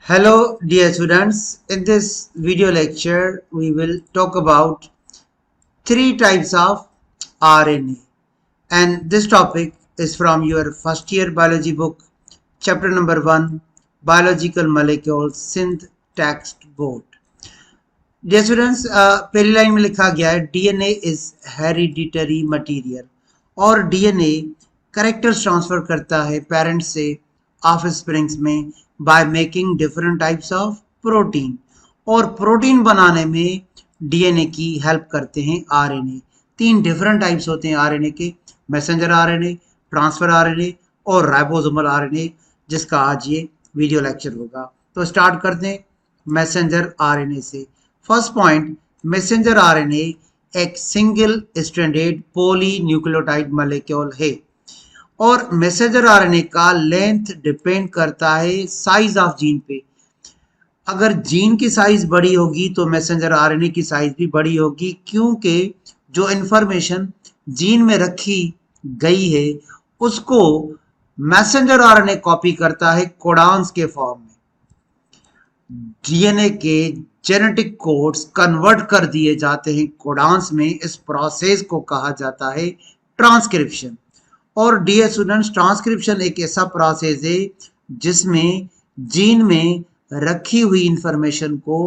Hello dear students, in this video lecture we will talk about three types of RNA, and this topic is from your first year biology book, chapter number 1, Biological Molecules Synth Text Board. Dear students, पहली line में लिखा गया है DNA is hereditary material और DNA characters transfer करता है parents से offsprings में by making different types of protein, और प्रोटीन बनाने में DNA की हेल्प करते हैं RNA। तीन डिफरेंट टाइप्स होते हैं RNA के, मैसेंजर RNA, ट्रांसफर RNA और राइबोसोमल RNA, जिसका आज ये वीडियो लेक्चर होगा। तो स्टार्ट करते हैं मैसेंजर RNA से। फर्स्ट पॉइंट, मैसेंजर आरएनए एक सिंगल स्ट्रैंडेड पॉलीन्यूक्लियोटाइड मॉलिक्यूल है और मैसेंजर आरएनए का लेंथ डिपेंड करता है साइज ऑफ जीन पे। अगर जीन की साइज बड़ी होगी तो मैसेंजर आरएनए की साइज भी बड़ी होगी, क्योंकि जो इंफॉर्मेशन जीन में रखी गई है उसको मैसेंजर आरएनए कॉपी करता है कोडॉन्स के फॉर्म में। डीएनए के जेनेटिक कोड्स कन्वर्ट कर दिए जाते हैं कोडॉन्स में। इस प्रोसेस को कहा जाता है ट्रांसक्रिप्शन। और डियर स्टूडेंट्स, ट्रांसक्रिप्शन एक ऐसा प्रोसेस है जिसमें जीन में रखी हुई इंफॉर्मेशन को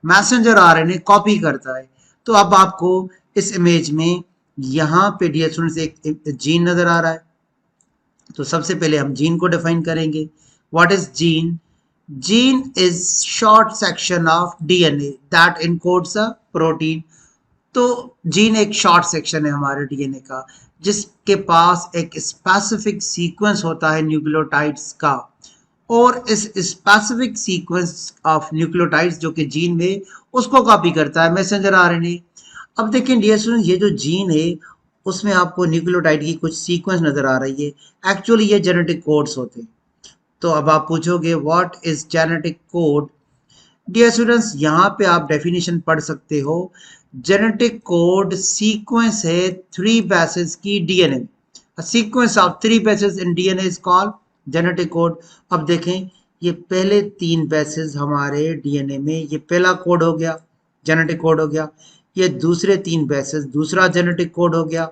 मैसेंजर आरएनए कॉपी करता है। तो अब आपको इस इमेज में यहाँ पे डियर स्टूडेंट्स एक जीन नजर आ रहा है। तो सबसे पहले हम जीन को डिफाइन करेंगे। What is gene? Gene is short section of DNA that encodes a protein। तो जीन एक शॉर्ट सेक्शन है हमारे डीएनए का, जिसके पास एक स्पेसिफिक सीक्वेंस होता है न्यूक्लियोटाइड्स का, और इस स्पेसिफिक सीक्वेंस ऑफ न्यूक्लियोटाइड्स जो कि जीन में उसको कॉपी करता है मैसेंजर आरएनए। अब देखें डियर स्टूडेंट्स, ये जो जीन है उसमें आपको न्यूक्लियोटाइड की कुछ सीक्वेंस नजर आ रही है। एक्चुअली ये जेनेटिक कोड्स होते हैं। तो अब आप पूछोगे what is genetic code? Dear students, यहाँ पे आप डेफिनेशन पढ़ सकते हो। जेनेटिक कोड सीक्वेंस है थ्री बेसेस की DNA. Sequence of three bases in DNA is called genetic code. अब देखें, ये पहले तीन बेसेस हमारे डीएनए में, ये पहला कोड हो गया, जेनेटिक कोड हो गया। ये दूसरे तीन बेसेस दूसरा जेनेटिक कोड हो गया।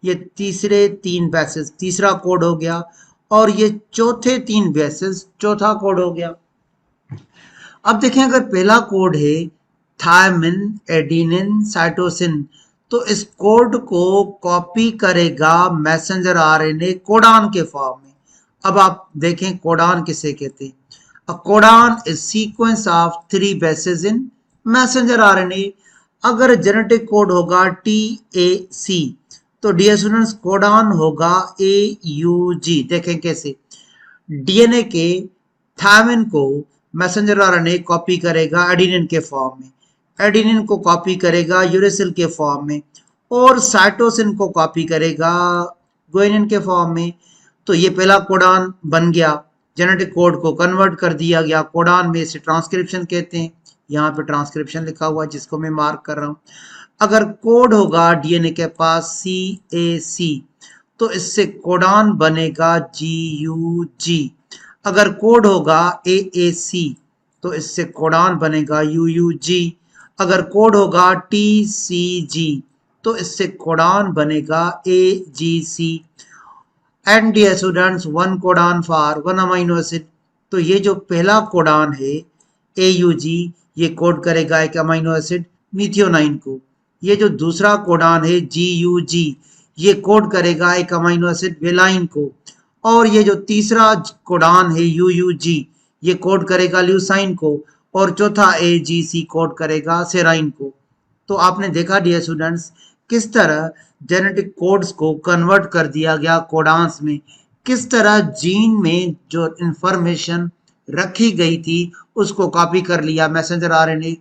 ये तीसरे तीन बेसेस तीसरा कोड हो गया, और ये चौथे तीन बेसेस चौथा कोड हो गया। अब देखें, अगर पहला कोड है थायमिन, एडेनिन, साइटोसिन, तो इस कोड को कॉपी करेगा मैसेंजर आरएनए कोडॉन के फॉर्म में। अब आप देखें कोडॉन किसे कहते हैं? A codon is sequence of three bases in messenger RNA. अगर जेनेटिक कोड होगा TAC, तो डियर स्टूडेंट्स कोडॉन होगा AUG। देखें कैसे, डीएनए के थायमिन को मैसेंजर आरएनए कॉपी करेगा एडेनिन के फॉर्म में, एडेनिन को कॉपी करेगा यूरेसिल के फॉर्म में, और साइटोसिन को कॉपी करेगा गुआनिन के फॉर्म में। तो ये पहला कोडॉन बन गया, जेनेटिक कोड को कन्वर्ट कर दिया गया कोडॉन में। इसे ट्रांसक्रिप्शन कहते हैं। यहाँ पे ट्रांसक्रिप्शन लिखा हुआ है जिसको मैं मार्क कर रहा हूँ। अगर कोड होगा डीएनए के पास CAC, तो इससे कोडॉन बनेगा GUG। अगर कोड होगा AAC, तो इससे कोडॉन बनेगा UUG। अगर कोड होगा TCG, तो इससे कोडॉन बनेगा AGC। And dear students, one codon for one amino acid. तो ये जो पहला कोडॉन है AUG, ये कोड करेगा एक अमीनो एसिड मीथियोनाइन को। ये जो दूसरा कोडॉन है GUG, ये कोड करेगा एक अमीनो एसिड वेलाइन को। और ये जो तीसरा कोडॉन है UUG, ये कोड करेगा ल्यूसाइन को, और चौथा AGC कोड करेगा सेराइन को। तो आपने देखा डियर स्टूडेंट्स किस तरह जेनेटिक कोड्स को कन्वर्ट कर दिया गया कोडॉन्स में, किस तरह जीन में जो इंफॉर्मेशन रखी गई थी उसको कॉपी कर लिया मैसेंजर आरएनए।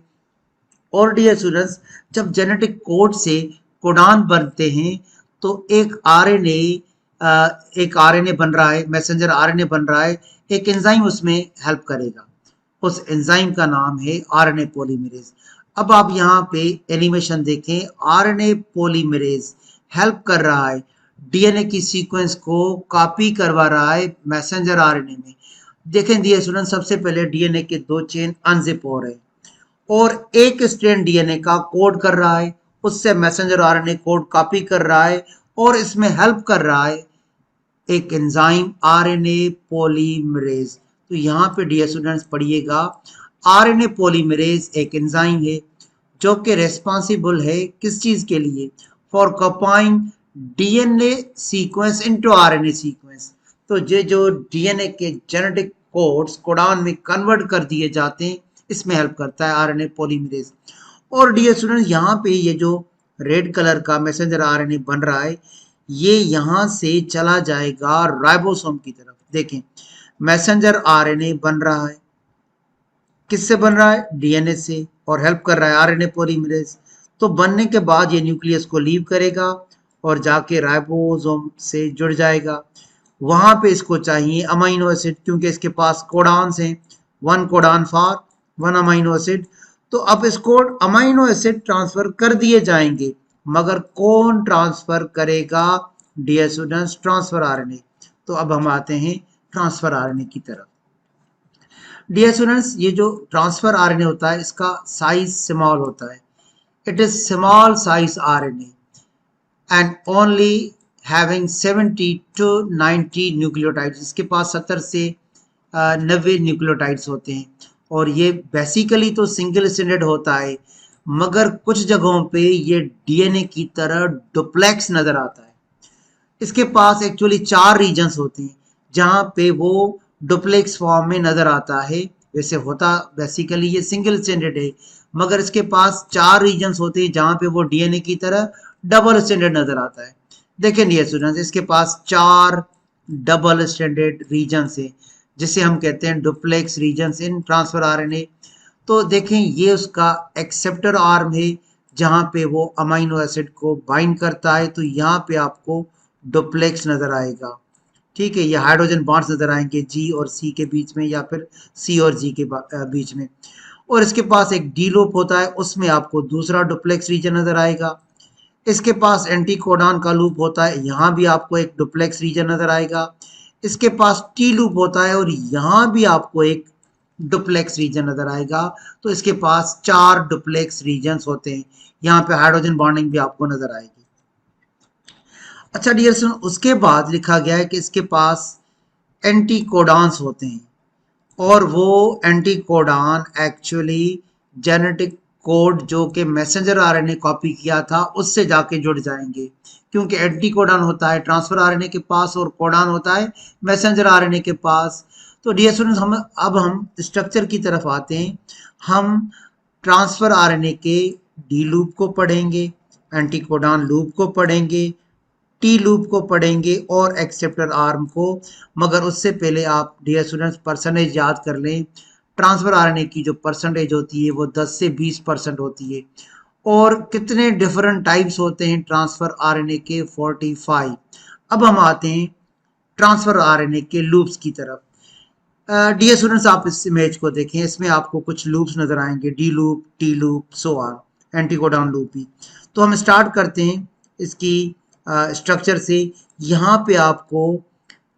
और डियर स्टूडेंट्स, जब जेनेटिक कोड से कोडॉन बनते हैं तो एक आरएनए बन रहा है, मैसेंजर आरएनए बन रहा है, एक एंजाइम उसमें हेल्प करेगा। उस एंजाइम का नाम है आरएनए पॉलीमरेज। अब आप यहाँ पे एनिमेशन देखें, आरएनए पॉलीमरेज हेल्प कर रहा है, डीएनए की सीक्वेंस को कॉपी करवा रहा है मैसेंजर आरएनए में। देखें डियर स्टूडेंट, सबसे पहले डीएनए के 2 चेन अनजिप हो रहे हैं और एक स्ट्रैंड डीएनए का कोड कर रहा है, उससे मैसेंजर आरएनए कोड कॉपी कर रहा है और इसमें हेल्प कर रहा है एक एंजाइम आरएनए पॉलीमरेज। तो यहाँ पे डियर स्टूडेंट्स पढ़िएगा, आरएनए पॉलीमरेज एक एंजाइम है जो कि रेस्पॉन्सिबल है किस चीज के लिए, for copying DNA sequence into RNA sequence. तो ये जो डीएनए के जेनेटिक कोड्स कोडान में कन्वर्ट कर दिए जाते हैं, इसमें हेल्प करता है आरएनए पॉलीमरेज। और डियर स्टूडेंट्स, यहाँ पे ये जो रेड कलर का मैसेंजर आरएनए बन रहा है, ये यहां से चला जाएगा राइबोसोम की तरफ। देखें, मैसेंजर आरएनए बन रहा है, किससे बन रहा है, डीएनए से, और हेल्प कर रहा है आरएनए पॉलीमरेज। तो बनने के बाद ये न्यूक्लियस को लीव करेगा और जाके राइबोसोम से जुड़ जाएगा। वहां पे इसको चाहिए अमीनो एसिड, क्योंकि इसके पास कोडान्स हैं, 1 कोडान फॉर 1 अमीनो एसिड। तो अब इसको अमीनो एसिड ट्रांसफर कर दिए जाएंगे, मगर कौन ट्रांसफर करेगा डियर स्टूडेंट्स, ट्रांसफर आरएनए। तो अब हम आते हैं ट्रांसफर आरएनए की तरफ। डियर स्टूडेंट्स, ये जो ट्रांसफर आरएनए होता है, इसका साइज स्मॉल होता है, it is small size RNA and only having 70 to 90 nucleotides. इसके पास 70 से 90 न्यूक्लियोटाइड्स होते हैं और ये बेसिकली तो सिंगल स्टैंडर्ड होता है, मगर कुछ जगहों पे ये डीएनए की तरह डुप्लेक्स नजर आता है। इसके पास एक्चुअली 4 रीजन्स होते हैं जहां पे वो डुप्लेक्स फॉर्म में नजर आता है। वैसे होता बेसिकली ये सिंगल स्टैंडर्ड है, मगर इसके पास 4 रीजन्स होते हैं जहां पे वो डीएनए की तरह डबल स्टैंडर्ड नजर आता है। देखें डियर स्टूडेंट्स, इसके पास 4 डबल स्टैंडर्ड रीजन्स है, जिसे हम कहते हैं duplex regions in transfer RNA. तो देखें, ये उसका एक्सेप्टर आर्म है जहां पे वो अमीनो एसिड को बाइंड करता है। तो यहाँ पे आपको डुप्लेक्स नजर आएगा, ठीक है। ये हाइड्रोजन बॉन्ड्स नजर आएंगे जी और सी के बीच में, या फिर सी और जी के बीच में। और इसके पास एक डी लूप होता है, उसमें आपको दूसरा डुप्लेक्स रीजन नजर आएगा। इसके पास एंटी कोडान का लूप होता है, यहाँ भी आपको एक डुप्लेक्स रीजन नजर आएगा। इसके पास टी लूप होता है और यहाँ भी आपको एक डुप्लेक्स रीजन नजर आएगा। तो इसके पास 4 डुप्लेक्स रीजन्स होते हैं। यहाँ पे हाइड्रोजन बॉन्डिंग भी आपको नजर आएगी। अच्छा डियर स्टूडेंट, उसके बाद लिखा गया है कि इसके पास एंटी कोडान्स होते हैं और वो anti codon actually genetic code जो कि मैसेंजर आरएनए कॉपी किया था उससे जाके जुड़ जाएंगे, क्योंकि एंटी कोडान होता है ट्रांसफर आरएनए के पास और कोडान होता है मैसेंजर आरएनए के पास। तो डियर स्टूडेंट्स, हम स्ट्रक्चर की तरफ आते हैं। हम ट्रांसफर आरएनए के डी लूप को पढ़ेंगे, एंटी कोडान लूप को पढ़ेंगे, टी लूप को पढ़ेंगे और एक्सेप्टर आर्म को। मगर उससे पहले आप डियर स्टूडेंट्स परसेंटेज याद कर लें। ट्रांसफर आरएनए की जो परसेंटेज होती है वो 10 से 20% होती है। और कितने डिफरेंट टाइप्स होते हैं ट्रांसफर आरएनए के, 45। अब हम आते हैं ट्रांसफर आरएनए के लूप्स की तरफ। डियर स्टूडेंट्स, आप इस इमेज को देखें, इसमें आपको कुछ लूप्स नजर आएंगे, D loop, T loop, so on, anticodon loop भी। तो हम स्टार्ट करते हैं इसकी स्ट्रक्चर से। यहाँ पे आपको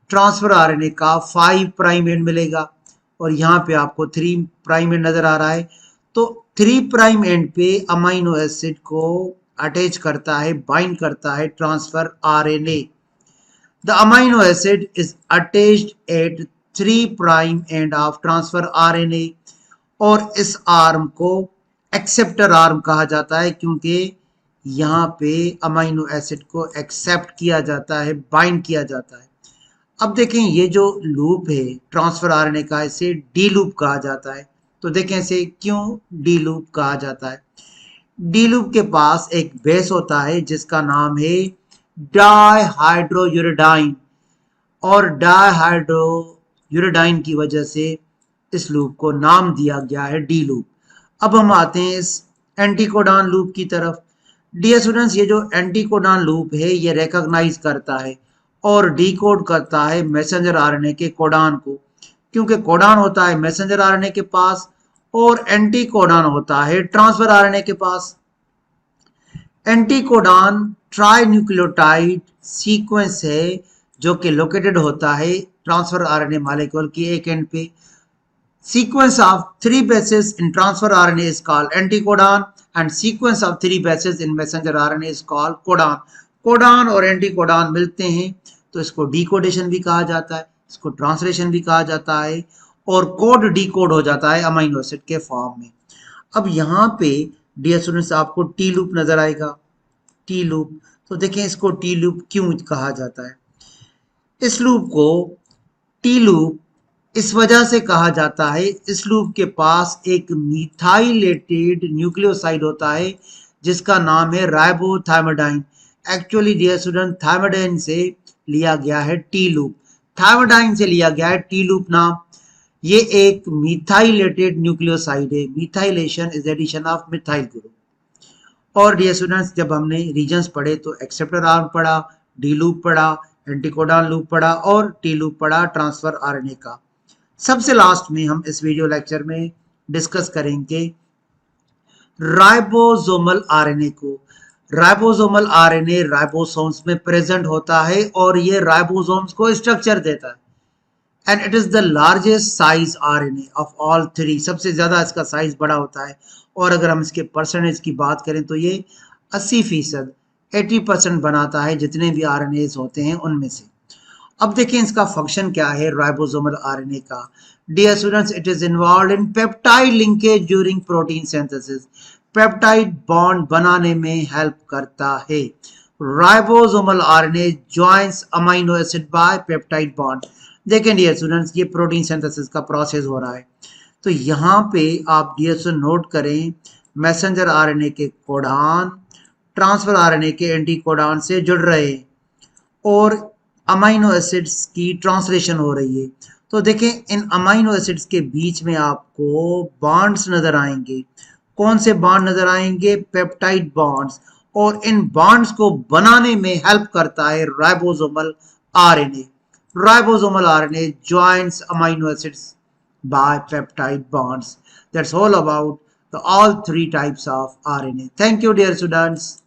ट्रांसफर आरएनए का 5 प्राइम एंड मिलेगा और यहाँ पे आपको 3 प्राइम एंड नजर आ रहा है। तो 3 प्राइम एंड पे अमीनो एसिड को अटैच करता है, बाइंड करता है transfer RNA. The amino acid is attached at 3 prime end of transfer RNA और इस आर्म को एक्सेप्टर आर्म कहा जाता है, क्योंकि यहाँ पे अमीनो एसिड को एक्सेप्ट किया जाता है, बाइंड किया जाता है। अब देखें, ये जो लूप है ट्रांसफर आरएनए का, इसे डी लूप कहा जाता है। तो देखें इसे क्यों डी लूप कहा जाता है। डी लूप के पास एक बेस होता है जिसका नाम है डाइहाइड्रोयूरेडाइन, और डाइहाइड्रोयूरेडाइन की वजह से इस लूप को नाम दिया गया है डी लूप। अब हम आते हैं इस एंटीकोडान लूप की तरफ। डियर स्टूडेंट्स, ये जो एंटीकोडान लूप है ये रिकॉग्नाइज करता है और डीकोड करता है मैसेंजर आरएनए के कोडान को, क्योंकि कोडान होता है मैसेंजर आरएनए के पास और एंटीकोडान होता है ट्रांसफर आरएनए के पास। एंटीकोडान ट्राई न्यूक्लियोटाइड सीक्वेंस है जो कि लोकेटेड होता है ट्रांसफर आरएनए मॉलिक्यूल की एक एंड पे। Sequence of 3 bases in transfer RNA is called anticodon and sequence of 3 bases in messenger RNA is called codon. Codon और एंटीकोडान मिलते हैं तो इसको डीकोडेशन भी कहा जाता है, इसको ट्रांसलेशन भी कहा जाता है, और कोड डीकोड हो जाता है अमीनो एसिड के फॉर्म में। अब यहाँ पे डियर स्टूडेंट्स आपको टी लूप नजर आएगा, टी लूप। तो देखें इसको टी लूप क्यों कहा जाता है। इस लूप को टी लूप इस वजह से कहा जाता है, इस लूप के पास एक मिथाइलेटेड न्यूक्लियोसाइड होता है जिसका नाम है राइबोथायमिडाइन। एक्चुअली डियर स्टूडेंट थायमिडाइन से लिया गया है टी लूप, थायमिडाइन से लिया गया है टी लूप नाम। ये एक मिथाइलेटेड न्यूक्लियोसाइड है, methylation is addition of methyl group. और डियर स्टूडेंट्स जब हमने रीजन्स पढ़े तो एक्सेप्टर आर्म पढ़ा, डी लूप पढ़ा, एंटीकोडॉन लूप पढ़ा और टी लूप पढ़ा ट्रांसफर आरएनए का। सबसे लास्ट में हम इस वीडियो लेक्चर में डिस्कस करेंगे राइबोसोमल आरएनए को। राइबोसोमल आरएनए राइबोसोम्स में प्रेजेंट होता है और ये राइबोसोम्स को स्ट्रक्चर देता है, and it is the largest size RNA of all three. सबसे ज्यादा इसका साइज बड़ा होता है, और अगर हम इसके परसेंटेज की बात करें तो ये 80%, 80% बनाता है जितने भी आरएनए होते हैं उनमें से। अब देखें इसका फंक्शन क्या है राइबोसोमल आरएनए का। Dear students, it is involved in peptide linkage during protein synthesis. Peptide bond बनाने में हेल्प करता है। Ribosomal RNA joins amino acid by peptide bond. देखें डियर स्टूडेंट्स, ये प्रोटीन सिंथेसिस का प्रोसेस हो रहा है, तो यहाँ पे आप डियर स्टूडेंट नोट करें मैसेंजर आरएनए के कोडान ट्रांसफर आरएनए के एंटीकोडान से जुड़ रहे हैं और अमीनो एसिड्स की ट्रांसलेशन हो रही है। तो देखें इन अमीनो एसिड्स के बीच में आपको बॉन्ड्स नजर आएंगे। कौन से बॉन्ड नजर आएंगे? Peptide bonds. और इन बॉन्ड्स को बनाने में हेल्प करता है ribosomal RNA. Ribosomal RNA joins amino acids by peptide bonds. That's all about the all three types of RNA. Thank you, dear students.